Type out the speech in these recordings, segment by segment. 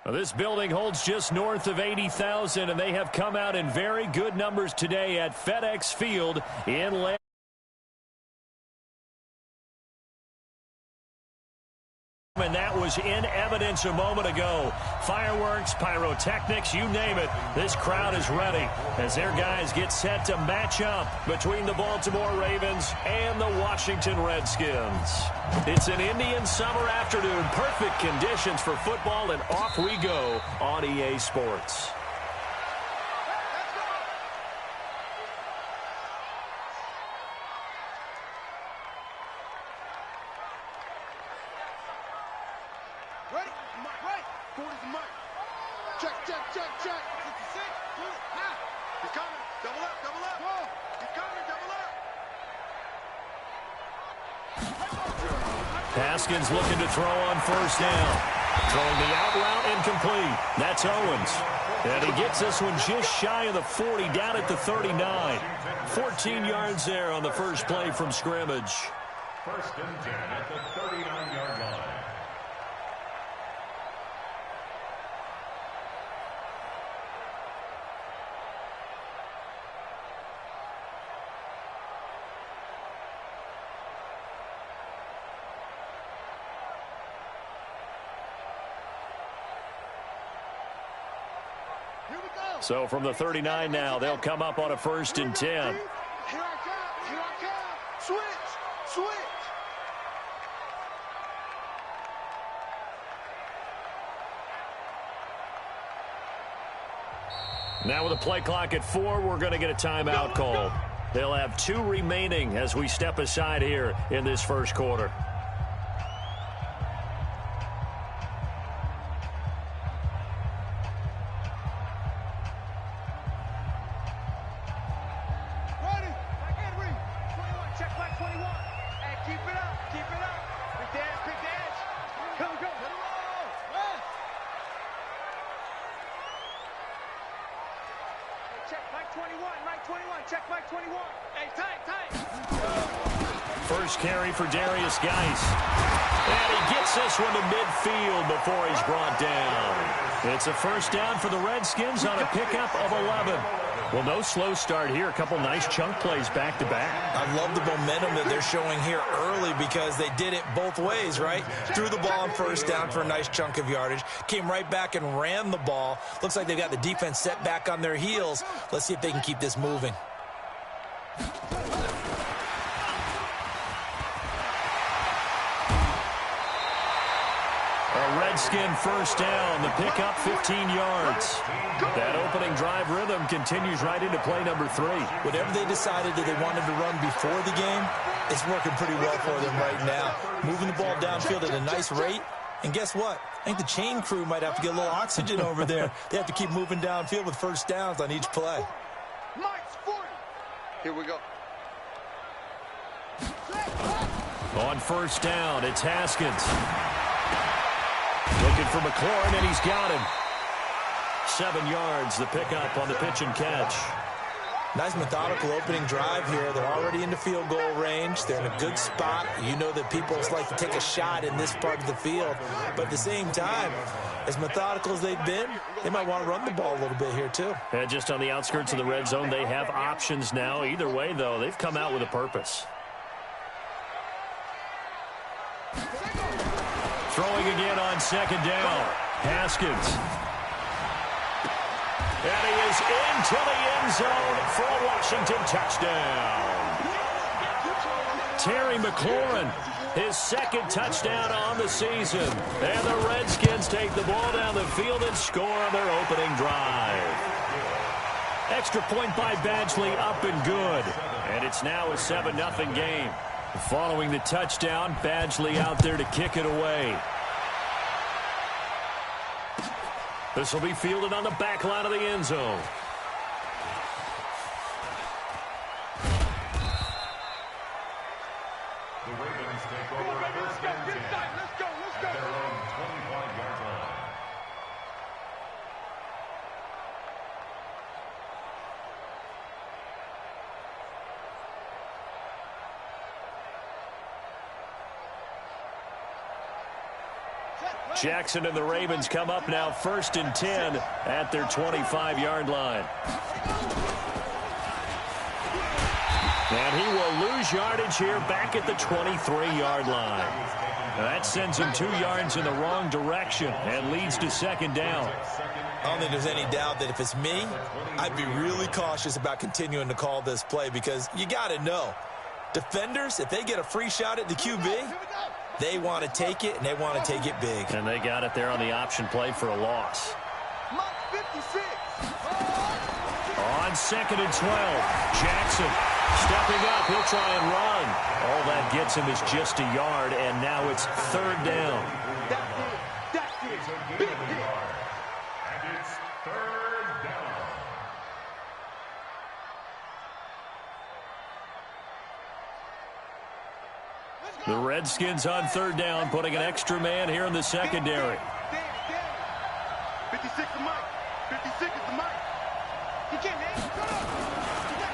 Well, this building holds just north of 80,000, and they have come out in very good numbers today at FedEx Field in Lansing. And that was in evidence a moment ago. Fireworks, pyrotechnics, you name it. This crowd is ready as their guys get set to match up between the Baltimore Ravens and the Washington Redskins. It's an Indian summer afternoon. Perfect conditions for football, and off we go on EA Sports. Haskins looking to throw on first down. Throwing the out route incomplete. That's Owens. And he gets this one just shy of the 40, down at the 39. 14 yards there on the first play from scrimmage. First and 10 at the 39-yard line. So from the 39 now, they'll come up on a first and 10. Here I come. Here I come. Switch. Now with a play clock at 4, we're going to get a timeout call. They'll have 2 remaining as we step aside here in this first quarter. First carry for Darius Geis. And he gets this one to midfield before he's brought down. It's a first down for the Redskins on a pickup of 11. Well, no slow start here. A couple nice chunk plays back-to-back. I love the momentum that they're showing here early because they did it both ways, right? Threw the ball on first down for a nice chunk of yardage. Came right back and ran the ball. Looks like they've got the defense set back on their heels. Let's see if they can keep this moving. Redskin first down, the pickup 15 yards. That opening drive rhythm continues right into play number 3. Whatever they decided that they wanted to run before the game, it's working pretty well for them right now. Moving the ball downfield at a nice rate. And guess what? I think the chain crew might have to get a little oxygen over there. They have to keep moving downfield with first downs on each play. Here we go. On first down, it's Haskins. Looking for McLaurin, and he's got him. 7 yards, the pickup on the pitch and catch. Nice methodical opening drive here. They're already into field goal range. They're in a good spot. You know that people like to take a shot in this part of the field. But at the same time, as methodical as they've been, they might want to run the ball a little bit here too. And just on the outskirts of the red zone, they have options now. Either way, though, they've come out with a purpose. Throwing again on second down. Haskins. And he is into the end zone for a Washington touchdown. Terry McLaurin, his second touchdown on the season. And the Redskins take the ball down the field and score on their opening drive. Extra point by Badgley, up and good. And it's now a 7-0 game. Following the touchdown, Badgley out there to kick it away. This will be fielded on the back line of the end zone. The Ravens take over first and 10 at their own 25-yard line. Set. Jackson and the Ravens come up now 1st and 10 at their 25-yard line. And he will lose yardage here back at the 23-yard line. That sends him 2 yards in the wrong direction and leads to 2nd down. I don't think there's any doubt that if it's me, I'd be really cautious about continuing to call this play because you got to know, defenders, if they get a free shot at the QB, they want to take it, and they want to take it big. And they got it there on the option play for a loss. On 2nd and 12, Jackson stepping up. He'll try and run. All that gets him is just a yard, and now it's 3rd down. Big hit. And it's 3rd down. The Redskins on 3rd down, putting an extra man here in the secondary. 56 is Mike. 56 is the Mike. You can't hang.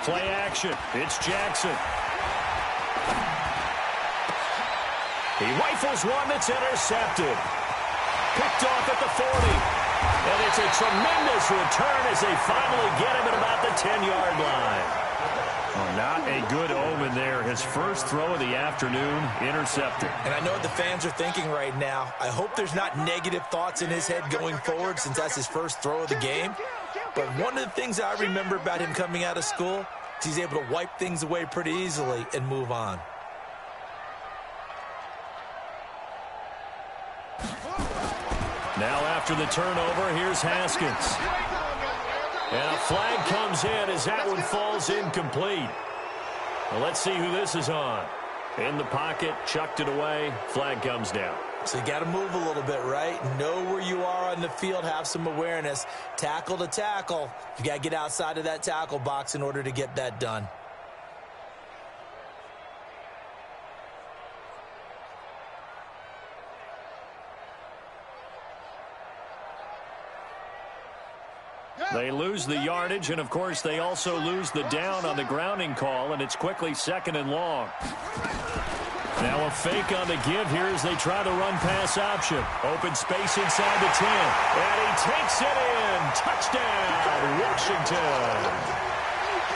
Play action. It's Jackson. He rifles one that's intercepted. Picked off at the 40. And it's a tremendous return as they finally get him at about the 10-yard line. Oh, not a good omen there. His first throw of the afternoon, intercepted. And I know what the fans are thinking right now. I hope there's not negative thoughts in his head going forward since that's his first throw of the game. But one of the things I remember about him coming out of school is he's able to wipe things away pretty easily and move on. Now after the turnover, here's Haskins. And a flag comes in as that one falls incomplete. Well, let's see who this is on. In the pocket, chucked it away, flag comes down. So you got to move a little bit, right? Know where you are on the field, have some awareness. Tackle to tackle. You got to get outside of that tackle box in order to get that done. They lose the yardage, and, of course, they also lose the down on the grounding call, and it's quickly 2nd and long. Now a fake on the give here as they try the run-pass option. Open space inside the 10, and he takes it in. Touchdown, Washington.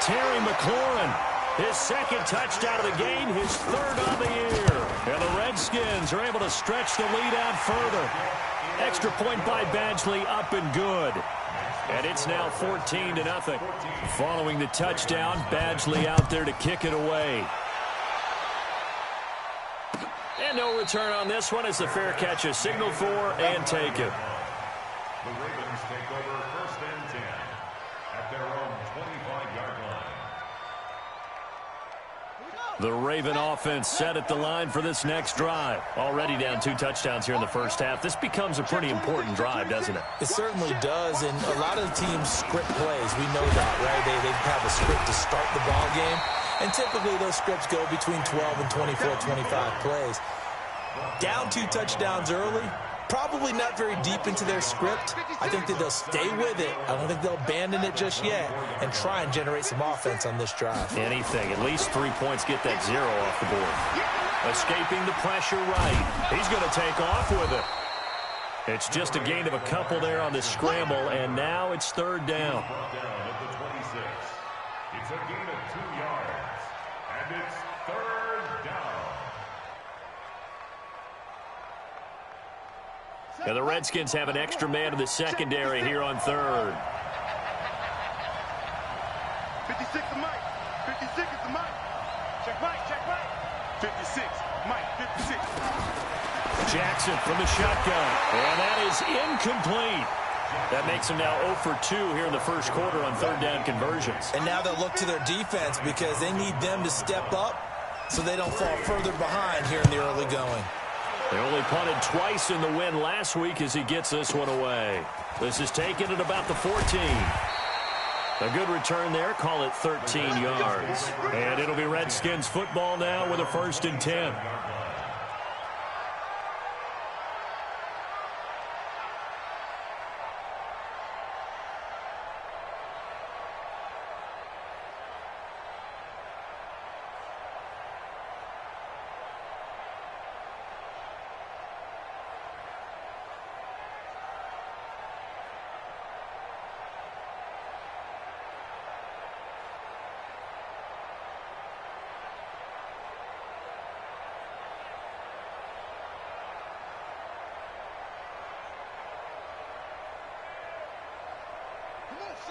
Terry McLaurin, his 2nd touchdown of the game, his 3rd on the year. And the Redskins are able to stretch the lead out further. Extra point by Badgley, up and good. And it's now 14-0. Following the touchdown, Badgley out there to kick it away. And no return on this one as the fair catch is signaled for and taken. The Ravens take over 1st and 10 at their own 25-yard line. The Raven offense set at the line for this next drive. Already down 2 touchdowns here in the first half. This becomes a pretty important drive, doesn't it? It certainly does, and a lot of the teams script plays. We know that, right? They have a script to start the ball game, and typically those scripts go between 12 and 24, 25 plays. Down 2 touchdowns early, probably not very deep into their script. I think that they'll stay with it. I don't think they'll abandon it just yet and try and generate some offense on this drive. Anything. At least 3 points, get that 0 off the board. Escaping the pressure right. He's going to take off with it. It's just a gain of a couple there on the scramble, and now it's 3rd down. Brought down at the 26. It's a gain of 2 yards, and it's 3rd down. And the Redskins have an extra man in the secondary here on 3rd. 56 to Mike. 56 is the Mike. Check Mike, check Mike. 56, Mike, 56. Jackson from the shotgun. And that is incomplete. That makes him now 0 for 2 here in the first quarter on 3rd down conversions. And now they'll look to their defense because they need them to step up so they don't fall further behind here in the early going. They only punted twice in the win last week as he gets this one away. This is taken at about the 14. A good return there. Call it 13 yards. And it'll be Redskins football now with a 1st and 10.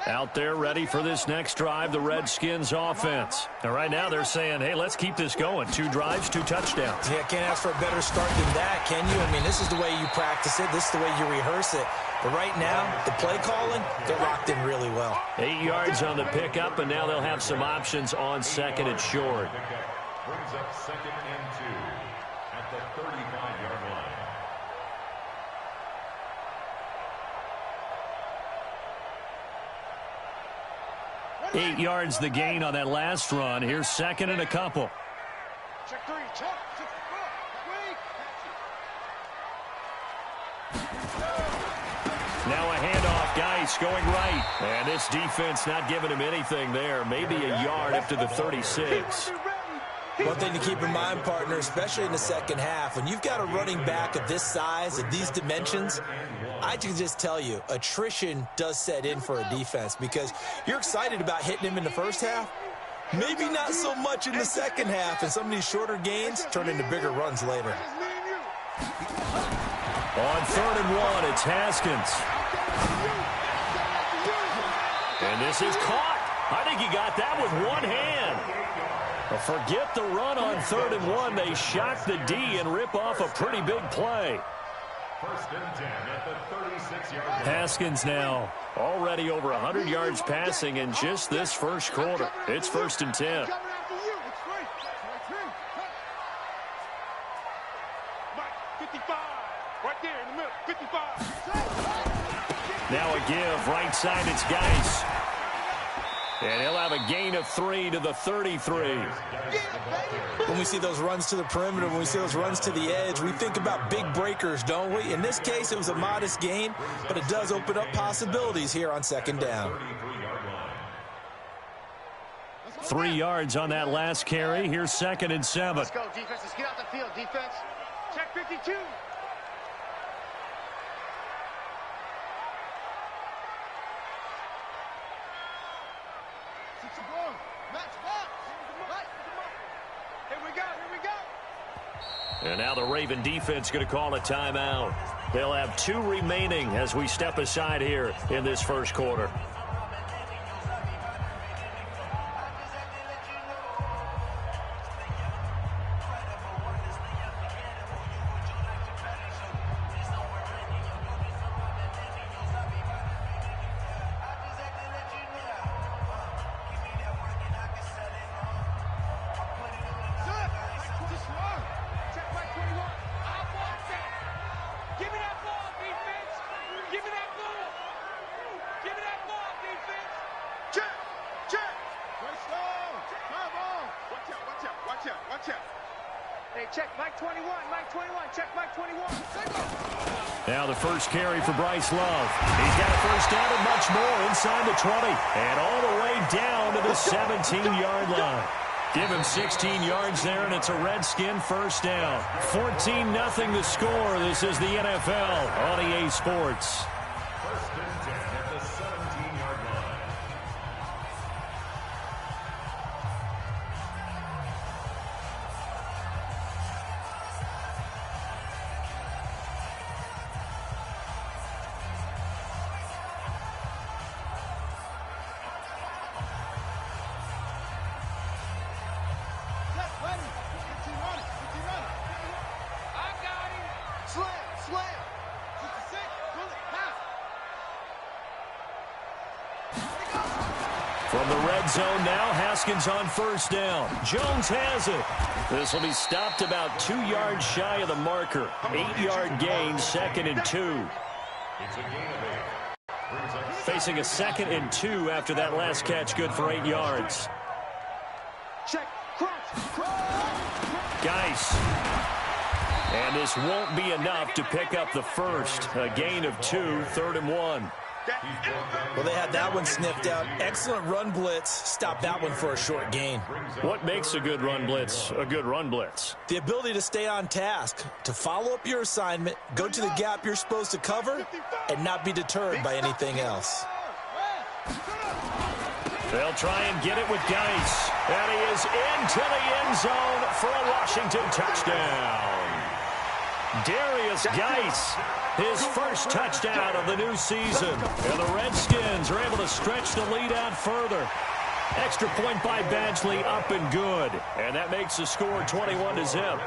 Out there ready for this next drive, the Redskins offense. And right now they're saying, hey, let's keep this going. 2 drives, 2 touchdowns. Yeah, can't ask for a better start than that, can you? I mean, this is the way you practice it. This is the way you rehearse it. But right now, the play calling, they're locked in really well. 8 yards on the pickup, and now they'll have some options on second and short. Brings up 2nd and 2 at the 35-yard line. 8 yards the gain on that last run. Here's 2nd and a couple. Check 3, check. Now a handoff. Geis going right. And this defense not giving him anything there. Maybe a yard up to the 36. One thing to keep in mind, partner, especially in the second half, when you've got a running back of this size, of these dimensions, I can just tell you, attrition does set in for a defense because you're excited about hitting him in the first half. Maybe not so much in the second half, and some of these shorter gains turn into bigger runs later. On 3rd and 1, it's Haskins. And this is caught. I think he got that with one hand. But forget the run on 3rd and 1. They shock the D and rip off a pretty big play. 1st and 10 at the 36-yard line. Haskins now already over 100 yards passing in just this first quarter. It's 1st and 10. Now a give, right side, it's Geis. And he'll have a gain of 3 to the 33. When we see those runs to the perimeter, when we see those runs to the edge, we think about big breakers, don't we? In this case, it was a modest gain, but it does open up possibilities here on 2nd down. 3 yards on that last carry. Here's 2nd and 7. Let's go, defense. Let's get out the field, defense. Check 52. And now the Raven defense going to call a timeout. They'll have 2 remaining as we step aside here in this first quarter. Now the first carry for Bryce Love. He's got a first down and much more inside the 20. And all the way down to the 17-yard line. Give him 16 yards there, and it's a Redskin first down. 14-0 the score. This is the NFL on EA Sports. 1st and 10 at the 17-yard line. From the red zone now, Haskins on first down. Jones has it. This will be stopped about 2 yards shy of the marker. 8-yard gain, 2nd and 2. It's a gain of 8. Facing a 2nd and 2 after that last catch, good for 8 yards. Check. Geis. And this won't be enough to pick up the first. A gain of 2, 3rd and 1. Well, they had that one sniffed out. Excellent run blitz. Stop that one for a short gain. What makes a good run blitz a good run blitz? The ability to stay on task, to follow up your assignment, go to the gap you're supposed to cover, and not be deterred by anything else. They'll try and get it with Geis. And he is into the end zone for a Washington touchdown. Darius Geis his first touchdown of the new season. And the Redskins are able to stretch the lead out further. Extra point by Badgley, up and good. And that makes the score 21-0.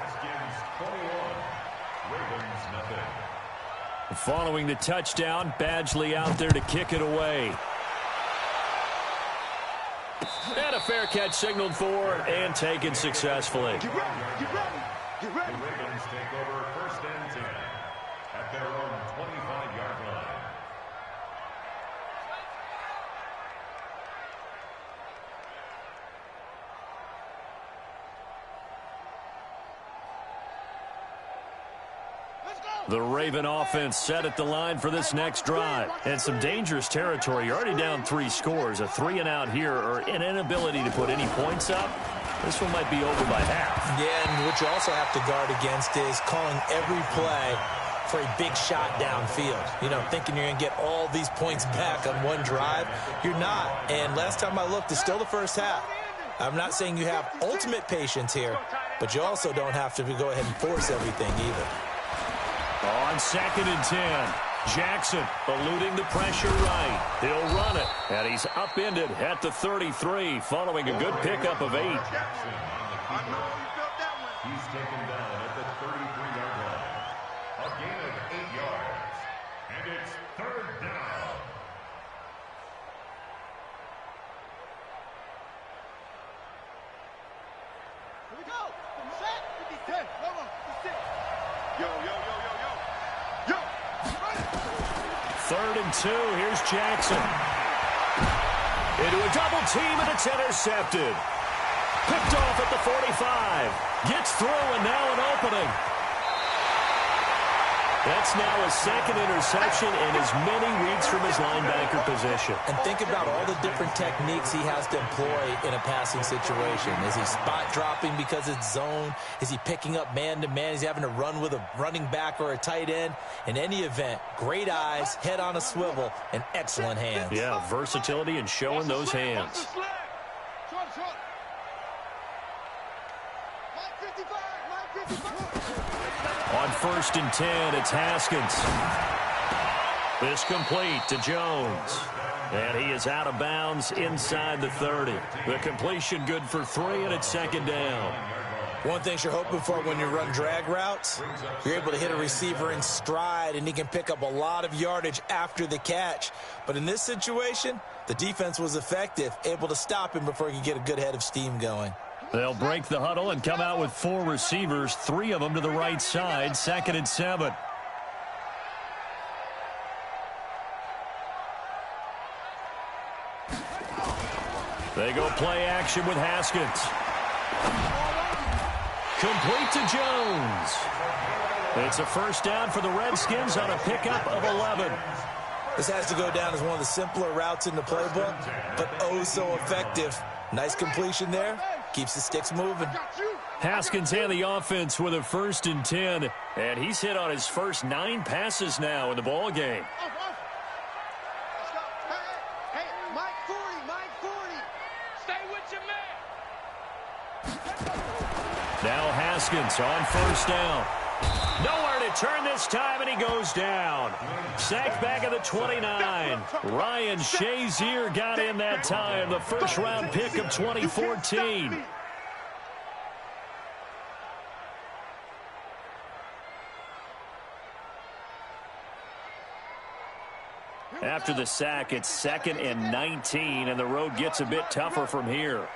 Following the touchdown, Badgley out there to kick it away. And a fair catch signaled for and taken successfully. Get ready, get ready, get ready. The Ravens take over 1st and 10 at their own 25-yard line. The Raven offense set at the line for this next drive. And some dangerous territory. You're already down 3 scores. A 3 and out here, or an inability to put any points up. This one might be over by half. Yeah, and what you also have to guard against is calling every play for a big shot downfield. You know, thinking you're going to get all these points back on one drive. You're not. And last time I looked, it's still the first half. I'm not saying you have ultimate patience here, but you also don't have to go ahead and force everything either. On 2nd and 10, Jackson eluding the pressure right. He'll run it, and he's upended at the 33 following a good pickup of 8. Jackson on the keeper. He's taken down at the 33-yard line. A gain of 8 yards. And it's 3rd down. Here we go. Set. 50, 10. Come on. 56. Yo, yo, yo, yo, yo. Yo. 3rd and 2, here's Jackson. Into a double team, and it's intercepted. Picked off at the 45. Gets through, and now an opening. That's now his 2nd interception in as many weeks from his linebacker position. And think about all the different techniques he has to employ in a passing situation. Is he spot dropping because it's zone? Is he picking up man-to-man? Is he having to run with a running back or a tight end? In any event, great eyes, head on a swivel, and excellent hands. Yeah, versatility and showing those hands. On 1st and 10, it's Haskins. This complete to Jones. And he is out of bounds inside the 30. The completion good for 3, and it's 2nd down. One thing you're hoping for when you run drag routes, you're able to hit a receiver in stride, and he can pick up a lot of yardage after the catch. But in this situation, the defense was effective, able to stop him before he could get a good head of steam going. They'll break the huddle and come out with 4 receivers, 3 of them to the right side, 2nd and 7. They go play action with Haskins. Complete to Jones. It's a 1st down for the Redskins on a pickup of 11. This has to go down as one of the simpler routes in the playbook, but oh so effective. Nice completion there. Keeps the sticks moving. Haskins and the offense with a 1st and 10, and he's hit on his first 9 passes now in the ball game. Hey, Mike 40, Mike 40. Stay with your man. Now Haskins on 1st down. Nowhere to turn this time, and he goes down. Sacked back at the 29. Ryan Shazier got in that time, the 1st-round pick of 2014. After the sack, it's 2nd and 19, and the road gets a bit tougher from here.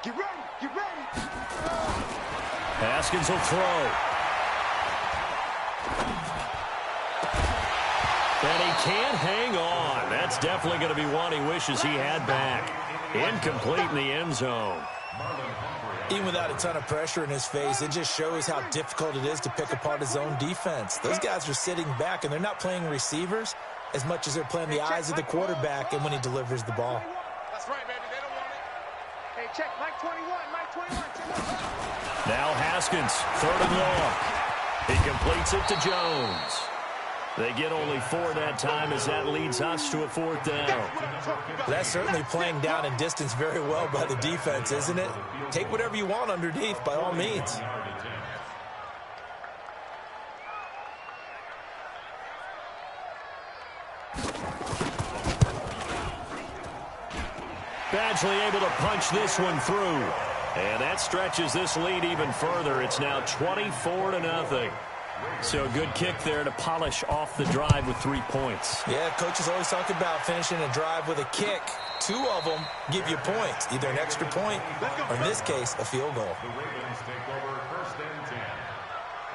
Get ready, get ready. Haskins will throw. And he can't hang on. That's definitely going to be one he wishes he had back. Incomplete in the end zone. Even without a ton of pressure in his face, it just shows how difficult it is to pick apart his own defense. Those guys are sitting back, and they're not playing receivers as much as they're playing the eyes of the quarterback and when he delivers the ball. That's right, baby. They don't want it. Hey, check. Mike 21, Mike 21. Now Haskins, 3rd and long. He completes it to Jones. They get only 4 that time as that leads us to a 4th down. That's certainly playing down in distance very well by the defense, isn't it? Take whatever you want underneath, by all means. Badgley able to punch this one through. And that stretches this lead even further. It's now 24-0. So a good kick there to polish off the drive with 3 points. Yeah, coaches always talk about finishing a drive with a kick. 2 of them give you points, either an extra point or, in this case, a field goal. The Ravens take over 1st and 10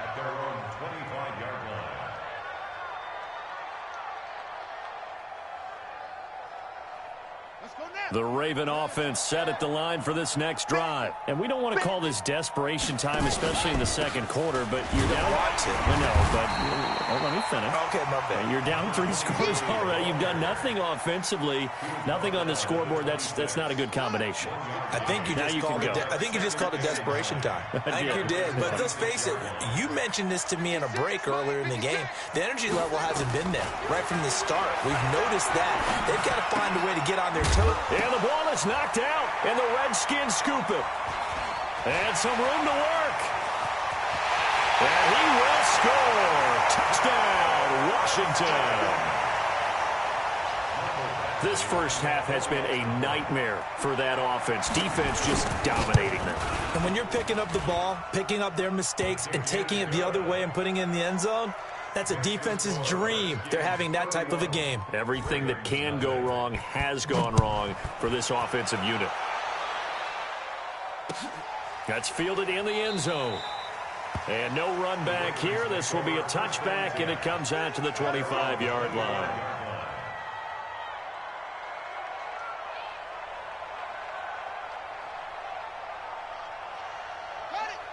at their own 25-yard line. The Raven offense set at the line for this next drive. And we don't want to call this desperation time, especially in the second quarter, but you're down. No, but let me finish. Okay, my bad. You're down 3 scores already. You've done nothing offensively, nothing on the scoreboard. That's not a good combination. I think you just called it desperation time. I think you did. But let's face it, you mentioned this to me in a break earlier in the game. The energy level hasn't been there right from the start. We've noticed that. They've got to find a way to get on their toes. And the ball is knocked out, and the Redskins scoop it. And some room to work. And he will score. Touchdown, Washington. This first half has been a nightmare for that offense. Defense just dominating them. And when you're picking up the ball, picking up their mistakes, and taking it the other way and putting it in the end zone, that's a defense's dream. They're having that type of a game. Everything that can go wrong has gone wrong for this offensive unit. That's fielded in the end zone. And no run back here. This will be a touchback, and it comes out to the 25-yard line.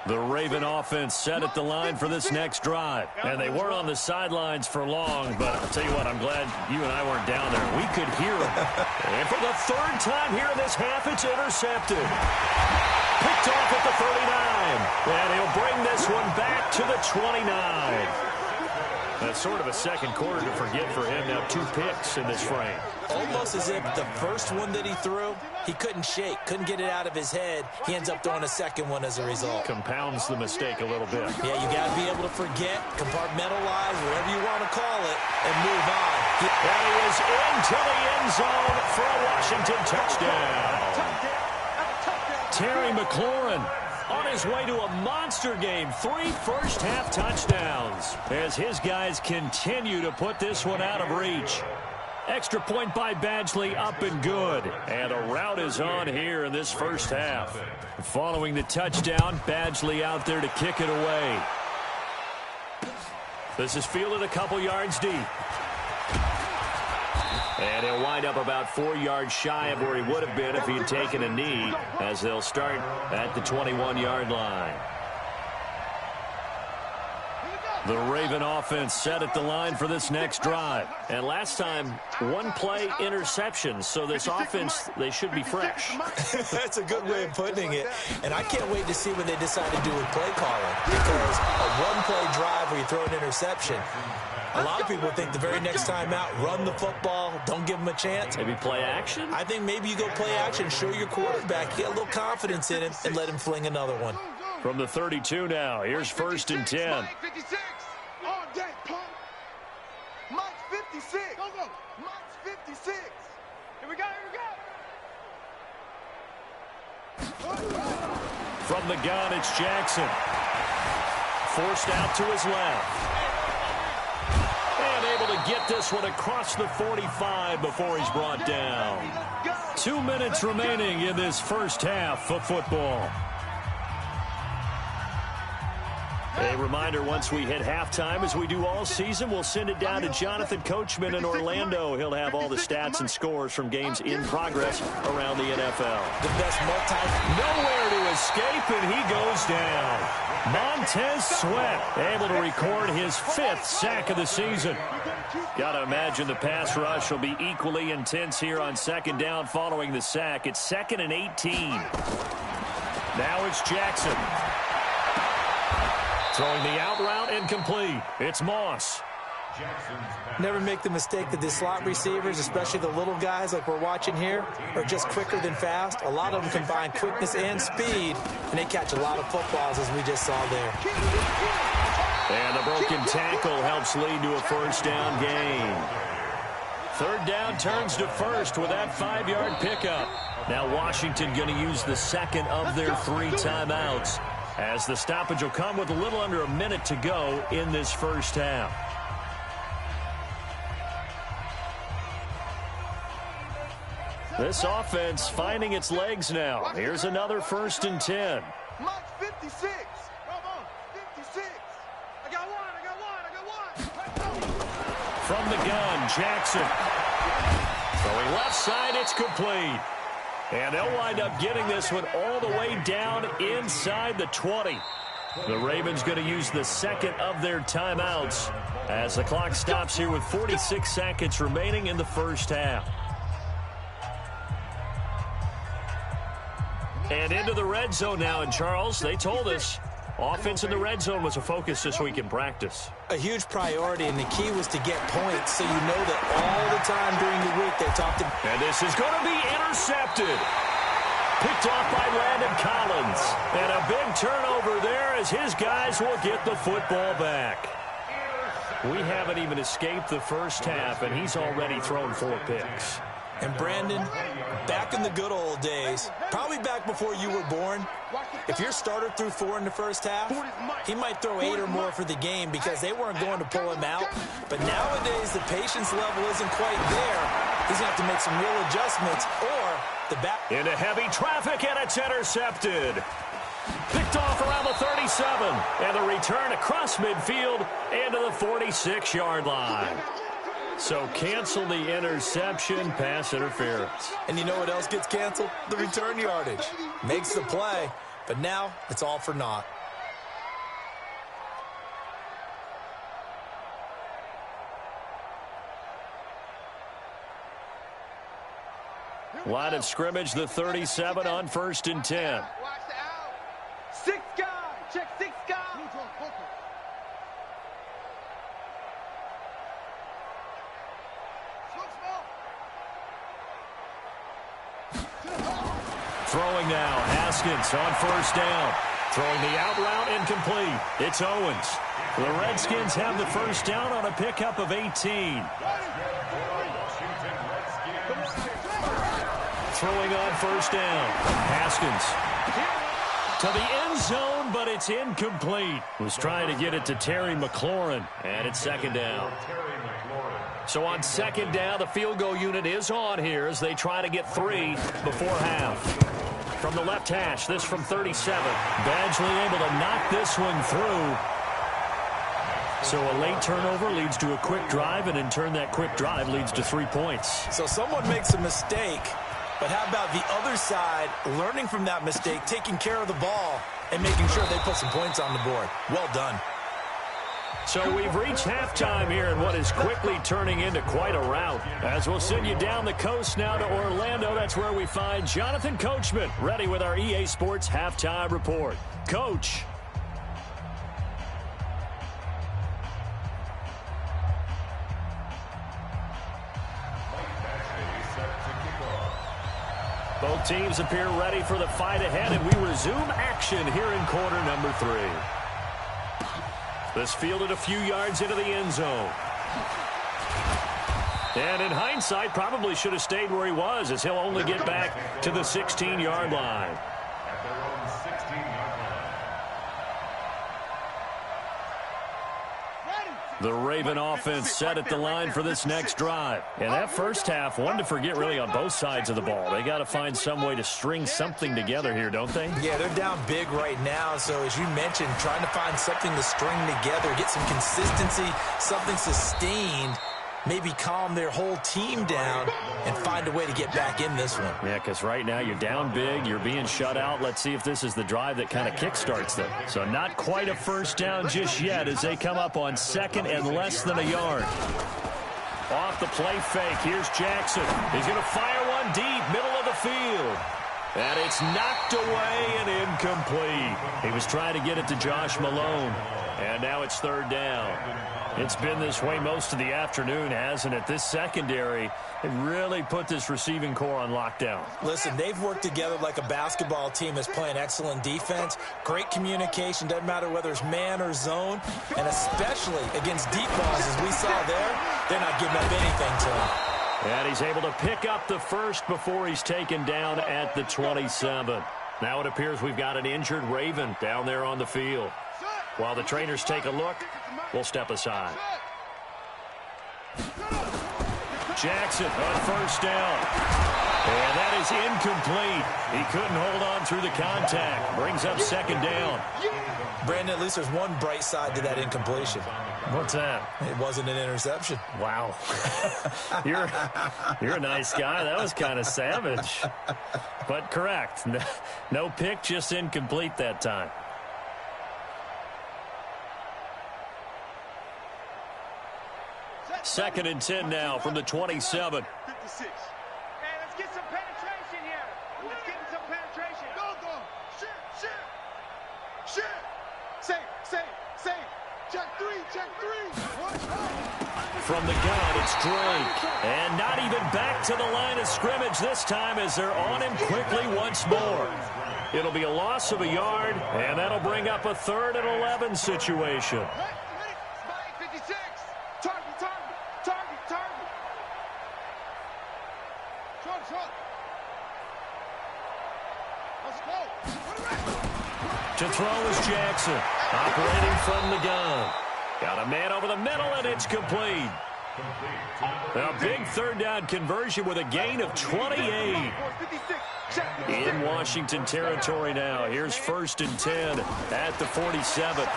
The Raven offense set at the line for this next drive. And they weren't on the sidelines for long, but I'll tell you what, I'm glad you and I weren't down there. We could hear them. And for the 3rd time here in this half, it's intercepted. Picked off at the 39. And he'll bring this one back to the 29. That's sort of a second quarter to forget for him. Now 2 picks in this frame. Almost as if the first one that he threw, he couldn't shake, couldn't get it out of his head. He ends up throwing a second one as a result. Compounds the mistake a little bit. Yeah, you got to be able to forget, compartmentalize, whatever you want to call it, and move on. And he is into the end zone for a Washington touchdown. Terry McLaurin on his way to a monster game. 3 first-half touchdowns as his guys continue to put this one out of reach. Extra point by Badgley, up and good. And a route is on here in this first half. Following the touchdown, Badgley out there to kick it away. This is fielded a couple yards deep. And he'll wind up about 4 yards shy of where he would have been if he had taken a knee, as they'll start at the 21-yard line. The Raven offense set at the line for this next drive. And last time, 1 play interception. So this offense, they should be fresh. That's a good way of putting it. And I can't wait to see what they decide to do with play calling. Because a 1-play drive where you throw an interception, a lot of people think the very next time out, run the football, don't give them a chance. Maybe play action? I think maybe you go play action, show your quarterback, get a little confidence in him, and let him fling another one. From the 32 now, here's 1st and 10. Mike 56. All day, punk. Mike 56. Go, go. Mike 56. Here we go, here we go. From the gun, it's Jackson. Forced out to his left. And able to get this one across the 45 before he's brought down. 2 minutes remaining in this first half of football. A reminder, once we hit halftime, as we do all season, we'll send it down to Jonathan Coachman in Orlando. He'll have all the stats and scores from games in progress around the NFL. The best Nowhere to escape, and he goes down. Montez Sweat able to record his 5th sack of the season. Got to imagine the pass rush will be equally intense here on 2nd down following the sack. It's 2nd and 18. Now it's Jackson. Throwing the out route incomplete. It's Moss. Never make the mistake that the slot receivers, especially the little guys like we're watching here, are just quicker than fast. A lot of them combine quickness and speed, and they catch a lot of footballs, as we just saw there. And the broken tackle helps lead to a first down gain. Third down turns to first with that 5-yard pickup. Now Washington going to use the second of their 3 timeouts, as the stoppage will come with a little under a minute to go in this first half. This offense finding its legs now. Here's another 1st and 10. Mike 56. 56. I got one. From the gun, Jackson. Throwing left side, it's complete. And they'll wind up getting this one all the way down inside the 20. The Ravens going to use the second of their timeouts as the clock stops here with 46 seconds remaining in the first half. And into the red zone now. And, Charles, they told us offense in the red zone was a focus this week in practice. A huge priority, and the key was to get points, so you know that all the time during the week they talked about. And this is going to be intercepted. Picked off by Landon Collins. And a big turnover there as his guys will get the football back. We haven't even escaped the first half, and he's already thrown 4 picks. And Brandon, back in the good old days, probably back before you were born, if your starter threw 4 in the first half, he might throw 8 or more for the game because they weren't going to pull him out. But nowadays, the patience level isn't quite there. He's going to have to make some real adjustments, or the back. Into heavy traffic, and it's intercepted. Picked off around the 37, and the return across midfield into the 46-yard line. So cancel the interception, pass interference. And you know what else gets canceled? The return yardage. Makes the play, but now it's all for naught. Line of scrimmage, the 37 on 1st and 10. 6 guy. Check 6 guy. Throwing now, Haskins on 1st down. Throwing the out route incomplete. It's Owens. The Redskins have the 1st down on a pickup of 18. Throwing on 1st down. Haskins to the end zone, but it's incomplete. Was trying to get it to Terry McLaurin, and it's 2nd down. So on 2nd down, the field goal unit is on here as they try to get 3 before half. From the left hash, this from 37. Badgley able to knock this one through. So a late turnover leads to a quick drive, and in turn that quick drive leads to 3 points. So someone makes a mistake, but how about the other side learning from that mistake, taking care of the ball, and making sure they put some points on the board? Well done. So we've reached halftime here in what is quickly turning into quite a rout. As we'll send you down the coast now to Orlando, that's where we find Jonathan Coachman ready with our EA Sports Halftime Report. Coach. Both teams appear ready for the fight ahead, and we resume action here in quarter number 3. This fielded a few yards into the end zone. And in hindsight, probably should have stayed where he was, as he'll only get back to the 16-yard line. At their own 16-yard line. The Raven offense set at the line for this next drive. And that first half, one to forget really on both sides of the ball. They got to find some way to string something together here, don't they? Yeah, they're down big right now. So as you mentioned, trying to find something to string together, get some consistency, something sustained, maybe calm their whole team down and find a way to get back in this one. Yeah, because right now you're down big, you're being shut out. Let's see if this is the drive that kind of kickstarts them. So not quite a first down just yet as they come up on 2nd and less than a yard. Off the play fake, here's Jackson. He's going to fire one deep, middle of the field. And it's knocked away and incomplete. He was trying to get it to Josh Malone. And now it's third down. It's been this way most of the afternoon, hasn't it? This secondary, it really put this receiving core on lockdown. Listen, they've worked together like a basketball team that's playing excellent defense. Great communication, doesn't matter whether it's man or zone. And especially against deep balls, as we saw there, they're not giving up anything to him. And he's able to pick up the first before he's taken down at the 27. Now it appears we've got an injured Raven down there on the field. While the trainers take a look, we'll step aside. Jackson on first down. And that is incomplete. He couldn't hold on through the contact. Brings up second down. Brandon, at least there's one bright side to that incompletion. What's that? It wasn't an interception. Wow. You're a nice guy. That was kind of savage. But correct. No pick, just incomplete that time. Second and 10 now from the 27. 56. Hey, let's get some penetration here. Let's get some penetration. Go. Shit. Say. Check three. From the gun, it's Drake. And not even back to the line of scrimmage this time as they're on him quickly once more. It'll be a loss of a yard, and that'll bring up a 3rd and 11 situation. Spike 56. Target. Short. Let's go. To throw is Jackson, operating from the gun. Got a man over the middle, and it's complete. A big 3rd down conversion with a gain of 28. In Washington territory now. Here's 1st and 10 at the 47.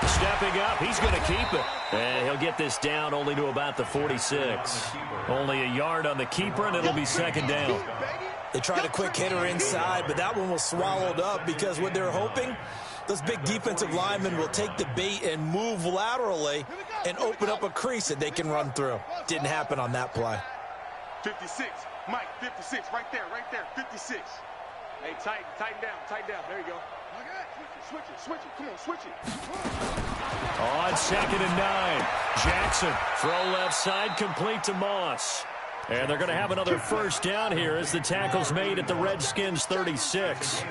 Stepping up, he's going to keep it. And he'll get this down only to about the 46. Only a yard on the keeper, and it'll be second down. They tried a quick hitter inside, but that one was swallowed up because what they're hoping, those big defensive linemen will take the bait and move laterally and open up a crease that they can run through. Didn't happen on that play. 56. Mike, 56. Right there. 56. Hey, tighten down. There you go. Switch it. Come on, switch it. On 2nd and 9. Jackson, throw left side, complete to Moss. And they're going to have another 1st down here as the tackle's made at the Redskins 36.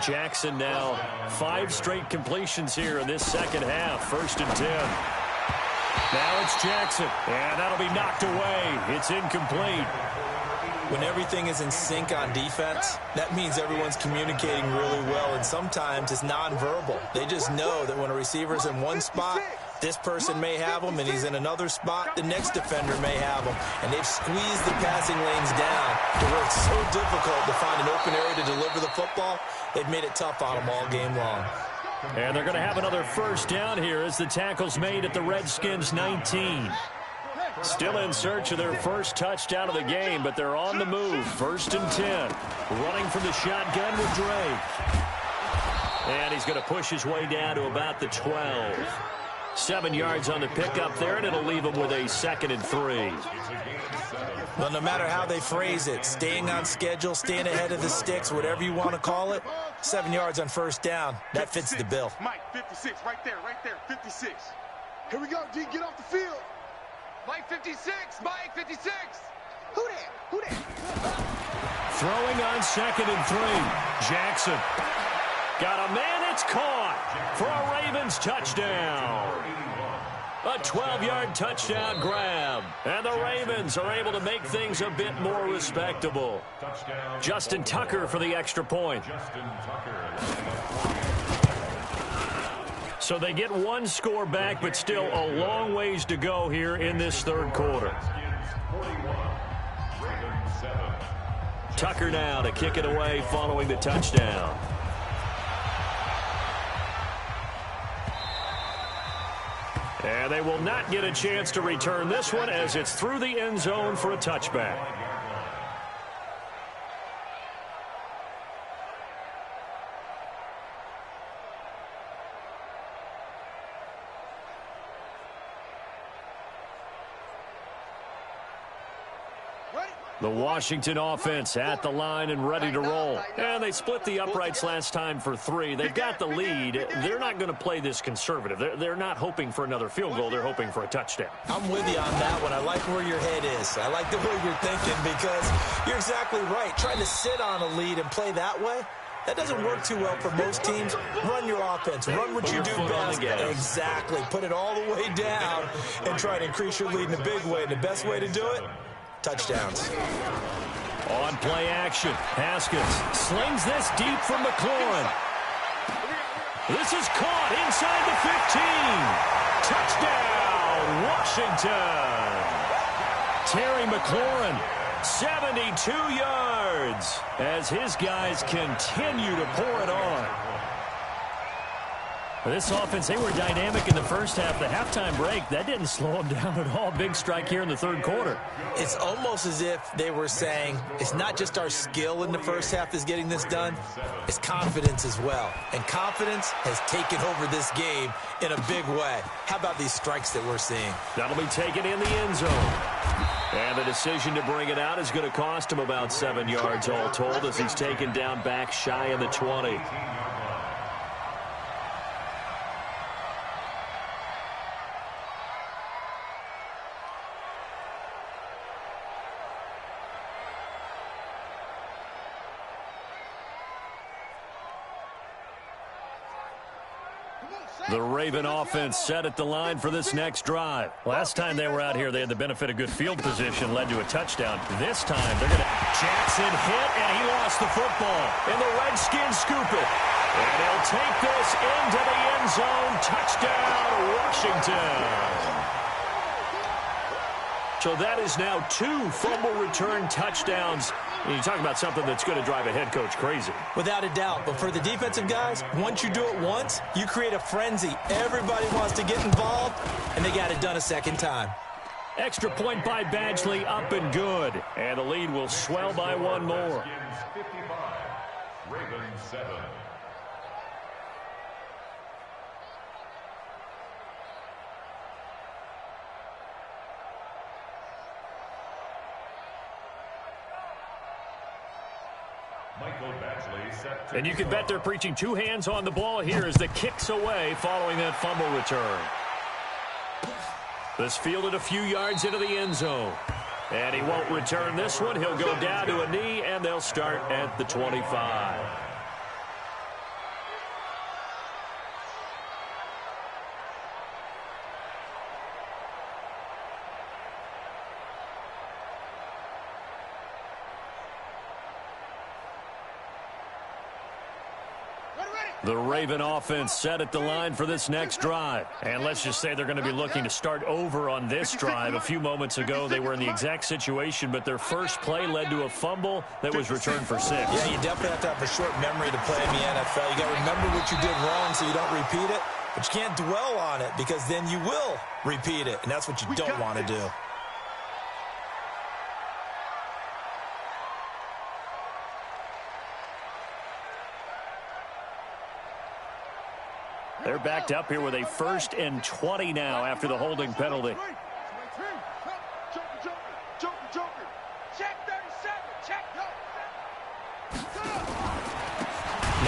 Jackson now 5 straight completions here in this second half. 1st and 10. Now it's Jackson, and that'll be knocked away. It's incomplete. When everything is in sync on defense, that means everyone's communicating really well, and sometimes it's nonverbal. They just know that when a receiver's in one spot, this person may have him, and he's in another spot, the next defender may have him. And they've squeezed the passing lanes down to where it's so difficult to find an open area to deliver the football. They've made it tough on them all game long. And they're going to have another 1st down here as the tackle's made at the Redskins 19. Still in search of their first touchdown of the game, but they're on the move. 1st and 10. Running from the shotgun with Drake. And he's going to push his way down to about the 12. 7 yards on the pickup there, and it'll leave him with a 2nd and 3. Well, no matter how they phrase it, staying on schedule, staying ahead of the sticks, whatever you want to call it, 7 yards on 1st down, that fits the bill. Mike, 56, right there, 56. Here we go, D, get off the field. Mike, 56, Mike, 56. Who that? Throwing on 2nd and 3. Jackson. Got a man, it's caught for a Ravens touchdown. A 12-yard touchdown grab. And the Ravens are able to make things a bit more respectable. Justin Tucker for the extra point. So they get one score back, but still a long ways to go here in this 3rd quarter. Tucker now to kick it away following the touchdown. And they will not get a chance to return this one as it's through the end zone for a touchback. Ready? The Washington offense at the line and ready to roll. And they split the uprights last time for 3. They've got the lead. They're not going to play this conservative. They're not hoping for another field goal. They're hoping for a touchdown. I'm with you on that one. I like where your head is. I like the way you're thinking because you're exactly right. Trying to sit on a lead and play that way, that doesn't work too well for most teams. Run your offense. Run what you do best. Exactly. Put it all the way down and try to increase your lead in a big way. And the best way to do it, touchdowns. On play action, Haskins slings this deep from McLaurin. This is caught inside the 15. Touchdown, Washington. Terry McLaurin, 72 yards as his guys continue to pour it on. This offense, they were dynamic in the first half. The halftime break, that didn't slow them down at all. Big strike here in the third quarter. It's almost as if they were saying, it's not just our skill in the first half is getting this done, it's confidence as well. And confidence has taken over this game in a big way. How about these strikes that we're seeing? That'll be taken in the end zone. And the decision to bring it out is going to cost him about 7 yards all told as he's taken down back shy of the 20. The Raven offense set at the line for this next drive. Last time they were out here, they had the benefit of good field position, led to a touchdown. This time, they're going to... Jackson hit, and he lost the football. And the Redskins scoop it. And he'll take this into the end zone. Touchdown, Washington. So that is now 2 fumble return touchdowns. And you talk about something that's going to drive a head coach crazy. Without a doubt. But for the defensive guys, once you do it once, you create a frenzy. Everybody wants to get involved, and they got it done a second time. Extra point by Badgley, up and good. And the lead will swell by 1 more. 55, Ravens 7. And you can bet they're preaching 2 hands on the ball here as the kick's away following that fumble return. This fielded a few yards into the end zone. And he won't return this one. He'll go down to a knee, and they'll start at the 25. The Raven offense set at the line for this next drive. And let's just say they're going to be looking to start over on this drive. A few moments ago, they were in the exact situation, but their first play led to a fumble that was returned for 6. Yeah, you definitely have to have a short memory to play in the NFL. You got to remember what you did wrong so you don't repeat it, but you can't dwell on it because then you will repeat it, and that's what you don't want to do. They're backed up here with a 1st and 20 now after the holding penalty. Now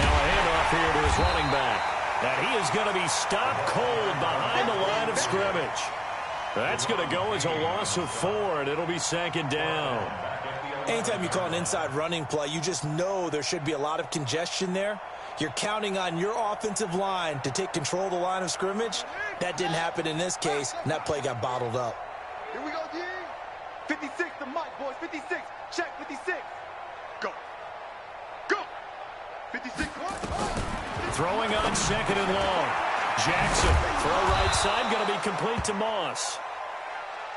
a handoff here to his running back. And he is going to be stopped cold behind the line of scrimmage. That's going to go as a loss of 4, and it'll be 2nd down. Anytime you call an inside running play, you just know there should be a lot of congestion there. You're counting on your offensive line to take control of the line of scrimmage. That didn't happen in this case, and that play got bottled up. Here we go, D. 56 to Mike, boys. 56. Check 56. Go. Go. 56. Throwing on 2nd and long. Jackson, throw right side, going to be complete to Moss.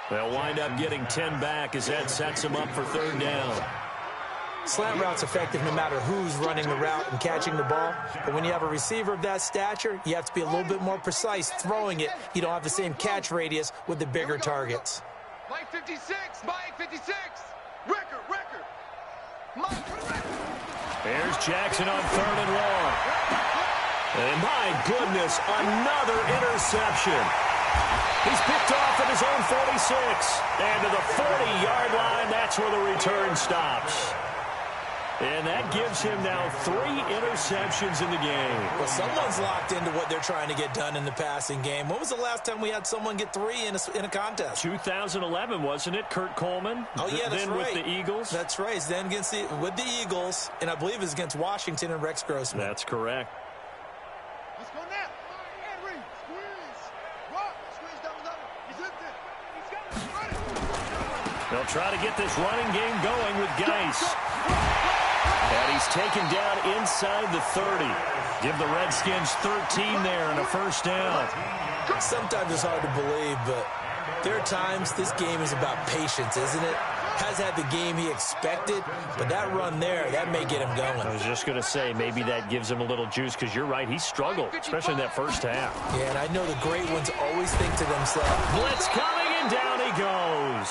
They'll wind up getting 10 back as that sets him up for 3rd down. Slant route's effective no matter who's running the route and catching the ball. But when you have a receiver of that stature, you have to be a little bit more precise throwing it. You don't have the same catch radius with the bigger targets. Mike 56. Mike 56. Record. Mike. Here's Jackson on 3rd and long. And my goodness, another interception. He's picked off at his own 46. And to the 40-yard line, that's where the return stops. And that gives him now 3 interceptions in the game. Well, someone's locked into what they're trying to get done in the passing game. When was the last time we had someone get 3 in a contest? 2011, wasn't it? Kurt Coleman. Oh, yeah, that's right. With the Eagles. That's right. It's then with the Eagles, and I believe it's against Washington and Rex Grossman. That's correct. Let's go now. Henry, squeeze. Rock, squeeze down the middle. He's in there. He's got it. Run it. They'll try to get this running game going with Geis. And he's taken down inside the 30. Give the Redskins 13 there and a first down. Sometimes it's hard to believe, but there are times this game is about patience, isn't it? Has had the game he expected, but that run there, that may get him going. I was just going to say, maybe that gives him a little juice, because you're right, he struggled, especially in that first half. Yeah, and I know the great ones always think to themselves, blitz coming, and down he goes.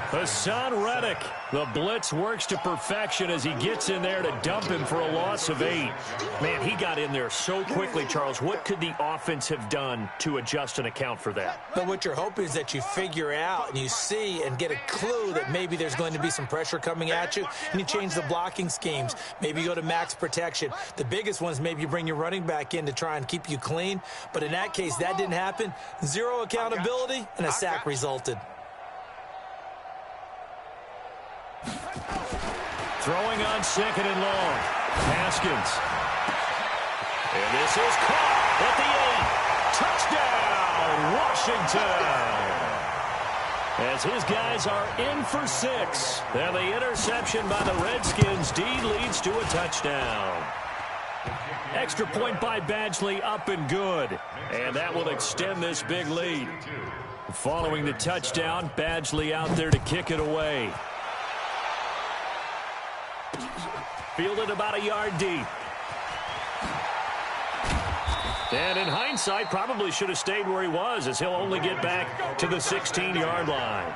Hassan Reddick, the blitz works to perfection as he gets in there to dump him for a loss of 8. Man, he got in there so quickly, Charles. What could the offense have done to adjust and account for that? But what you're hoping is that you figure out and you see and get a clue that maybe there's going to be some pressure coming at you, and you change the blocking schemes. Maybe you go to max protection. The biggest one is maybe you bring your running back in to try and keep you clean. But in that case, that didn't happen. 0 accountability, and a sack resulted. Throwing on 2nd and long. Haskins. And this is caught at the 8. Touchdown, Washington. As his guys are in for 6. And the interception by the Redskins. D leads to a touchdown. Extra point by Badgley, up and good. And that will extend this big lead. Following the touchdown, Badgley out there to kick it away. Fielded about a yard deep. And in hindsight, probably should have stayed where he was, as he'll only get back to the 16-yard line.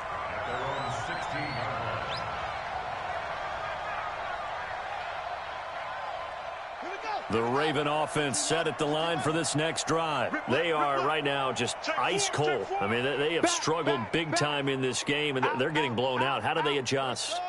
The Raven offense set at the line for this next drive. They are right now just ice cold. I mean, they have struggled big time in this game, and they're getting blown out. How do they adjust?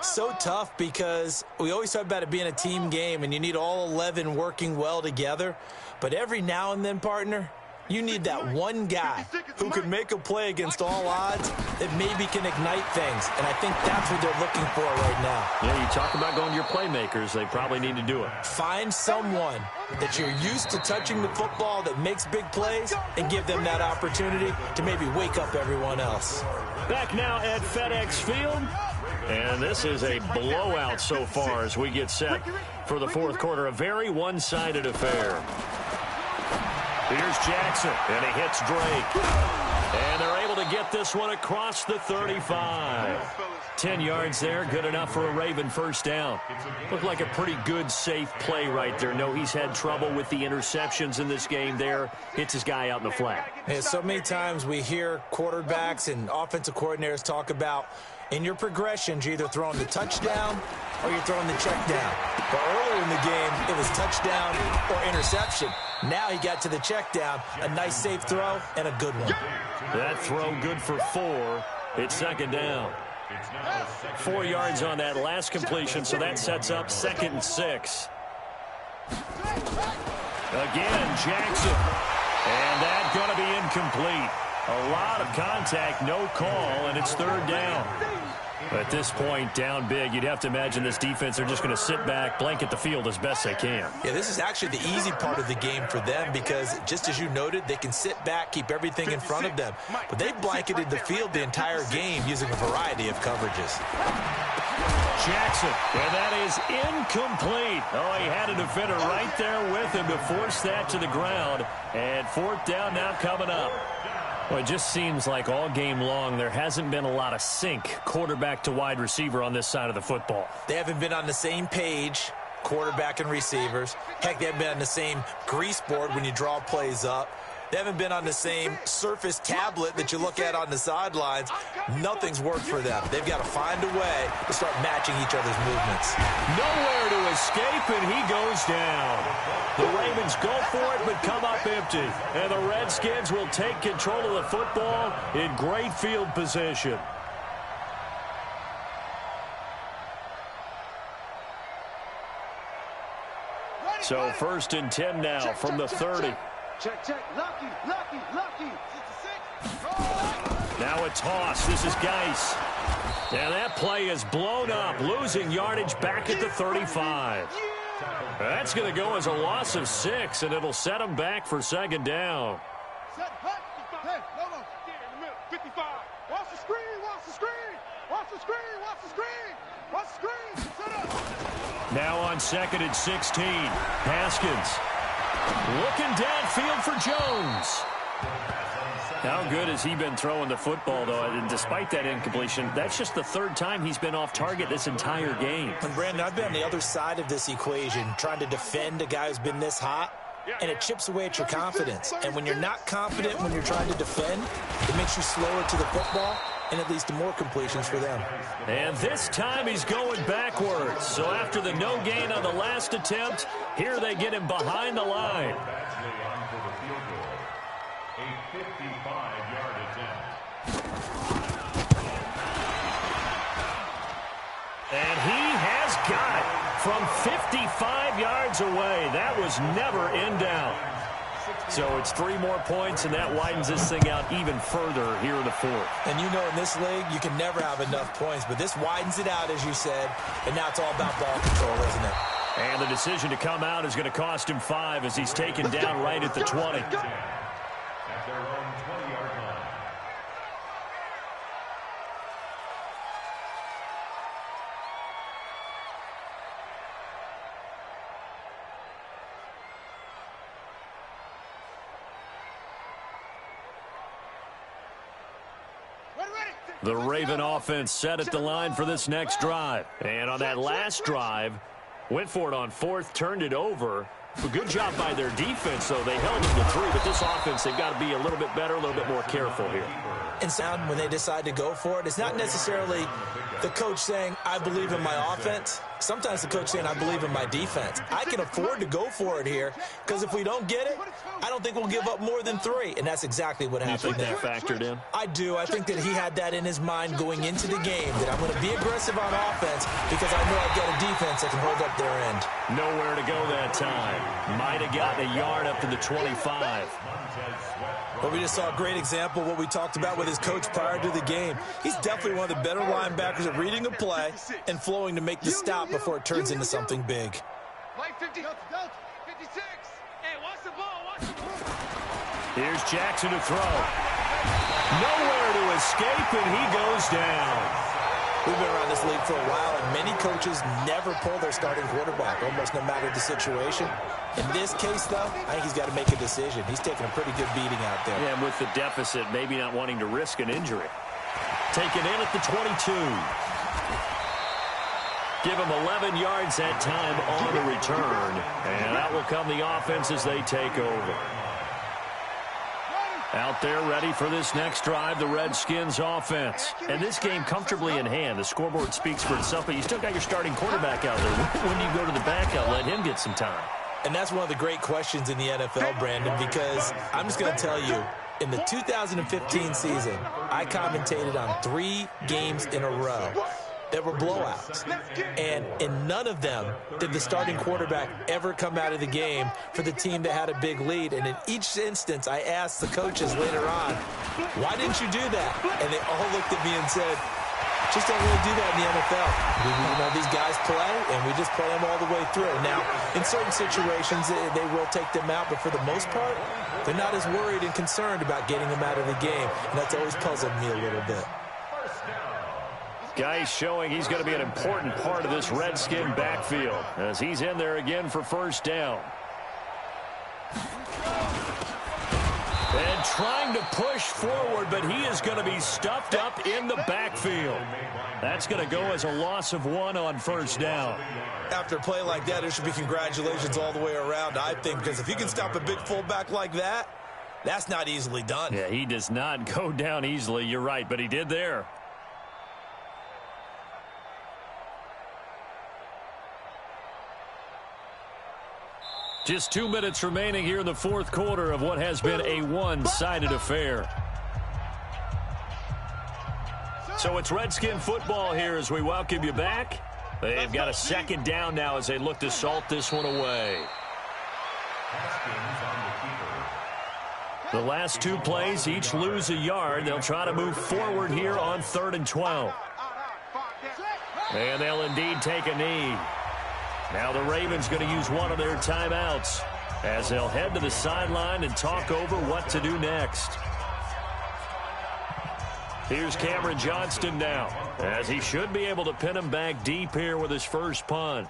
So tough, because we always talk about it being a team game and you need all 11 working well together. But every now and then, partner, you need that one guy who can make a play against all odds that maybe can ignite things. And I think that's what they're looking for right now. Yeah, you talk about going to your playmakers. They probably need to do it. Find someone that you're used to touching the football that makes big plays and give them that opportunity to maybe wake up everyone else. Back now at FedEx Field. And this is a blowout so far as we get set for the fourth quarter. A very one-sided affair. Here's Jackson, and he hits Drake. And they're able to get this one across the 35. 10 yards there, good enough for a Raven first down. Looked like a pretty good, safe play right there. No, he's had trouble with the interceptions in this game there. Hits his guy out in the flat. Yeah, so many times we hear quarterbacks and offensive coordinators talk about in your progressions, you're either throwing the touchdown or you're throwing the check down. But earlier in the game, it was touchdown or interception. Now he got to the check down, a nice safe throw, and a good one. That throw good for 4. It's second down. 4 yards on that last completion, so that sets up 2nd and 6. Again, Jackson. And that's going to be incomplete. A lot of contact, no call, and it's 3rd down. At this point, down big, you'd have to imagine this defense, they're just going to sit back, blanket the field as best they can. Yeah, this is actually the easy part of the game for them because, just as you noted, they can sit back, keep everything in front of them. But they blanketed the field the entire game using a variety of coverages. Jackson, and that is incomplete. Oh, he had a defender right there with him to force that to the ground. And 4th down now coming up. Well, it just seems like all game long there hasn't been a lot of sync quarterback to wide receiver on this side of the football. They haven't been on the same page, quarterback and receivers. Heck, they haven't been on the same grease board when you draw plays up. They haven't been on the same surface tablet that you look at on the sidelines. Nothing's worked for them. They've got to find a way to start matching each other's movements. Nowhere to escape, and he goes down. The Ravens go for it, but come up empty. And the Redskins will take control of the football in great field position. So 1st and 10 now from the 30. Check. Lucky. Now a toss. This is Geis. And that play is blown up, losing yardage back at the 35. That's going to go as a loss of 6, and it'll set them back for 2nd down. Hey, no. 55. Watch the screen. Set up. Now on 2nd and 16. Haskins looking downfield for Jones. How good has he been throwing the football, though? And despite that incompletion, that's just the 3rd time he's been off target this entire game. And Brandon, I've been on the other side of this equation, trying to defend a guy who's been this hot, and it chips away at your confidence. And when you're not confident when you're trying to defend, it makes you slower to the football, and it leads to more completions for them. And this time he's going backwards. So after the no gain on the last attempt, here they get him behind the line. A 55-yard attempt. And he has got it from 55 yards away. That was never in doubt. So it's 3 more points, and that widens this thing out even further here in the 4th. And you know, in this league, you can never have enough points, but this widens it out, as you said, and now it's all about ball control, isn't it? And the decision to come out is going to cost him 5 as he's taken down right at the 20. At their own 20-yard line. The Raven offense set at the line for this next drive. And on that last drive, went for it on 4th, turned it over. A good job by their defense, though. They held them to 3, but this offense, they've got to be a little bit better, a little bit more careful here. And sound when they decide to go for it, it's not necessarily the coach saying, I believe in my offense. Sometimes the coach saying, I believe in my defense. I can afford to go for it here, because if we don't get it, I don't think we'll give up more than 3. And that's exactly what happened there. You think that factored in? I do. I think that he had that in his mind going into the game, that I'm going to be aggressive on offense because I know I've got a defense that can hold up their end. Nowhere to go that time. Might have gotten a yard up to the 25. But we just saw a great example of what we talked about with his coach prior to the game. He's definitely one of the better linebackers at reading a play and flowing to make the stop before it turns into something big. Play 56. Hey, watch the ball. Here's Jackson to throw. Nowhere to escape, and he goes down. We've been around this league for a while, and many coaches never pull their starting quarterback, almost no matter the situation. In this case, though, I think he's got to make a decision. He's taking a pretty good beating out there. Yeah, and with the deficit, maybe not wanting to risk an injury. Taken in at the 22. Give him 11 yards that time on the return. And out will come the offense as they take over. Out there ready for this next drive, the Redskins offense. And this game comfortably in hand. The scoreboard speaks for itself, but you still got your starting quarterback out there. When do you go to the backup, let him get some time? And that's one of the great questions in the NFL, Brandon, because I'm just going to tell you, in the 2015 season, I commentated on 3 games in a row that were blowouts. And in none of them did the starting quarterback ever come out of the game for the team that had a big lead. And in each instance, I asked the coaches later on, why didn't you do that? And they all looked at me and said, just don't really do that in the NFL. You know, these guys play, and we just play them all the way through. Now, in certain situations, they will take them out, but for the most part, they're not as worried and concerned about getting them out of the game. And that's always puzzled me a little bit. Guys showing he's going to be an important part of this Redskin backfield as he's in there again for first down. And trying to push forward, but he is going to be stuffed up in the backfield. That's going to go as a loss of 1 on first down. After a play like that, there should be congratulations all the way around, I think, because if you can stop a big fullback like that, That's not easily done. Yeah, he does not go down easily. You're right, but he did there. Just 2 minutes remaining here in the fourth quarter of what has been a one-sided affair. So it's Redskin football here as we welcome you back. They've got a second down now as they look to salt this one away. The last 2 plays each lose a yard. They'll try to move forward here on 3rd and 12. And they'll indeed take a knee. Now the Ravens going to use one of their timeouts as they'll head to the sideline and talk over what to do next. Here's Cameron Johnston now, as he should be able to pin him back deep here with his first punt.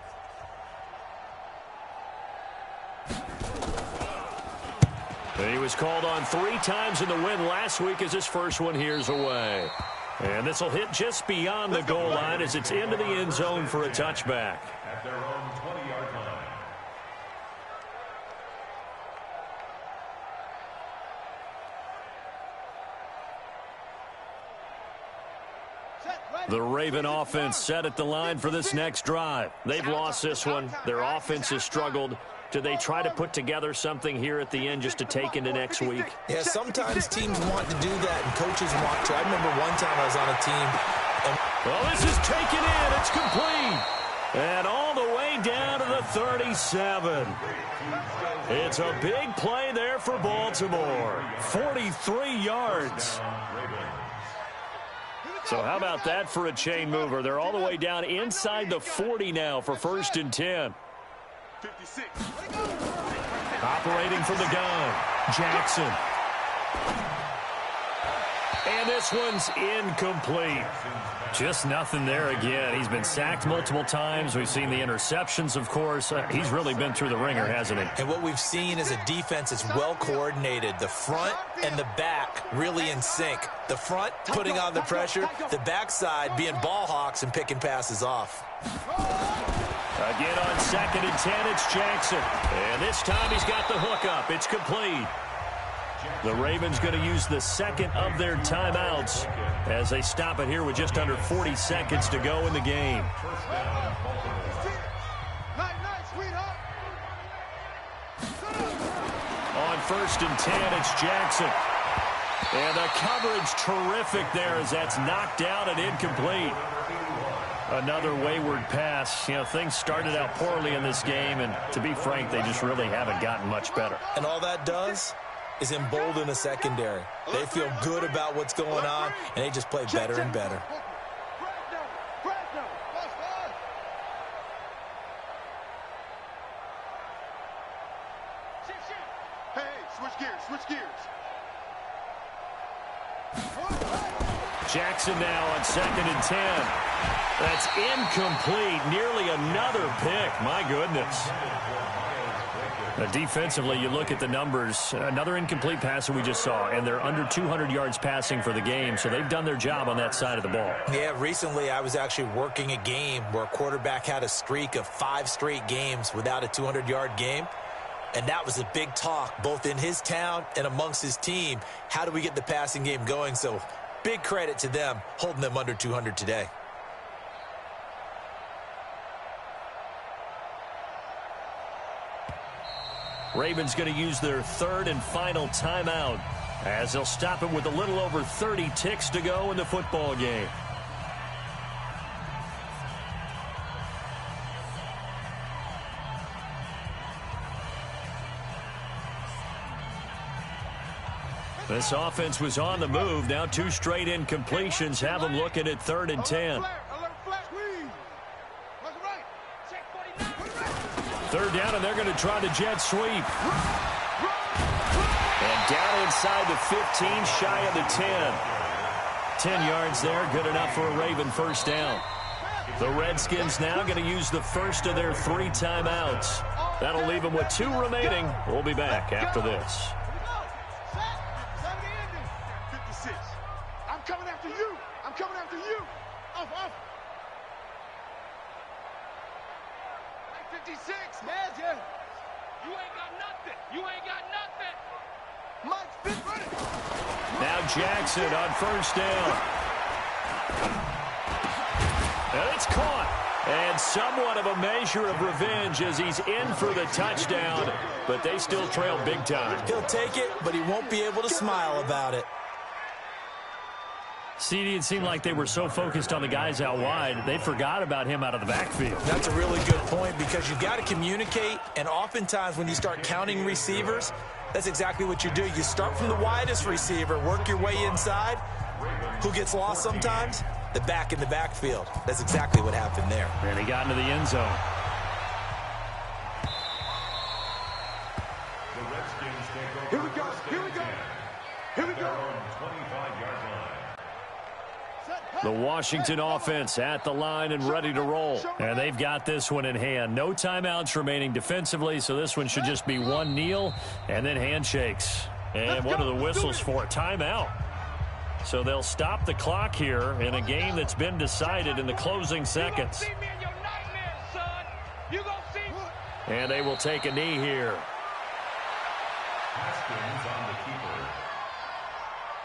He was called on 3 times in the win last week as his first one here's away. And this will hit just beyond the goal line as it's into the end zone for a touchback. At their own 20-yard line. The Raven offense set at the line for this next drive. They've lost this one. Their offense has struggled. Do they try to put together something here at the end just to take into next week? Yeah, sometimes teams want to do that, and coaches want to. I remember one time I was on a team. Well, this is taken in. It's complete. And all the way down to the 37. It's a big play there for Baltimore. 43 yards. So how about that for a chain mover? They're all the way down inside the 40 now for 1st and 10. 56. Operating from the gun, Jackson. And this one's incomplete. Just nothing there again. He's been sacked multiple times. We've seen the interceptions, of course. He's really been through the ringer, hasn't he? And what we've seen is a defense that's well coordinated. The front and the back really in sync. The front putting on the pressure, the backside being ball hawks and picking passes off. Again on 2nd and 10, it's Jackson. And this time he's got the hook up. It's complete. The Ravens going to use the second of their timeouts as they stop it here with just under 40 seconds to go in the game. On 1st and 10, it's Jackson. And the coverage terrific there as that's knocked down and incomplete. Another wayward pass. You know, things started out poorly in this game, and to be frank, they just really haven't gotten much better. And all that does is embolden a secondary. They feel good about what's going on, and they just play better and better. Hey, switch gears. Jackson now on 2nd and 10. That's incomplete. Nearly another pick. My goodness. Defensively, you look at the numbers. Another incomplete passer we just saw, and they're under 200 yards passing for the game, so they've done their job on that side of the ball. Yeah, recently I was actually working a game where a quarterback had a streak of 5 straight games without a 200-yard game, and that was a big talk both in his town and amongst his team. How do we get the passing game going? So big credit to them holding them under 200 today. Ravens going to use their 3rd and final timeout as they'll stop it with a little over 30 ticks to go in the football game. This offense was on the move. Now 2 straight incompletions have them looking at 3rd and 10. 3rd down, and they're going to try the jet sweep. And down inside the 15, shy of the 10. 10 yards there, good enough for a Raven first down. The Redskins now going to use the first of their 3 timeouts. That'll leave them with 2 remaining. We'll be back after this. 56. I'm coming after you. Off. 56. Yeah. You ain't got nothing. Mike Jackson on first down. And it's caught. And somewhat of a measure of revenge as he's in for the touchdown, but they still trail big time. He'll take it, but he won't be able to smile about it. CD, it seemed like they were so focused on the guys out wide, they forgot about him out of the backfield. That's a really good point because you've got to communicate, and oftentimes when you start counting receivers, that's exactly what you do. You start from the widest receiver, work your way inside. Who gets lost sometimes? The back in the backfield. That's exactly what happened there. And he got into the end zone. The Redskins take over. Here we go. Here we go. Here we go. 25-yard line. The Washington offense at the line and ready to roll. And they've got this one in hand. No timeouts remaining defensively, so this one should just be one kneel and then handshakes. And what are the whistles for? Timeout. So they'll stop the clock here in a game that's been decided in the closing seconds. And they will take a knee here. Haskins on the keeper.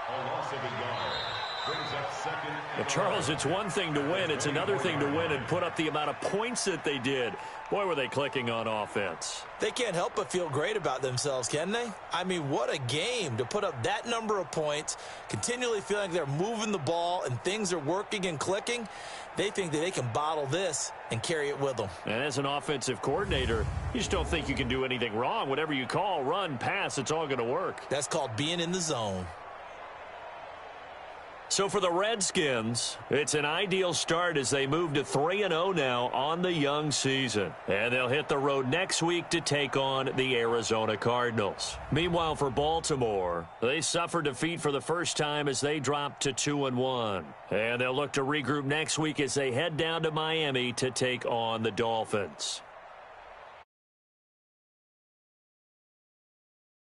A loss of a yard. Brings up second. Well, Charles, it's one thing to win. It's another thing to win and put up the amount of points that they did. Boy, were they clicking on offense. They can't help but feel great about themselves, can they? I mean, what a game to put up that number of points, continually feeling like they're moving the ball and things are working and clicking. They think that they can bottle this and carry it with them. And as an offensive coordinator, you just don't think you can do anything wrong. Whatever you call, run, pass, it's all going to work. That's called being in the zone. So for the Redskins, it's an ideal start as they move to 3-0 now on the young season. And they'll hit the road next week to take on the Arizona Cardinals. Meanwhile, for Baltimore, they suffered defeat for the first time as they dropped to 2-1. And they'll look to regroup next week as they head down to Miami to take on the Dolphins.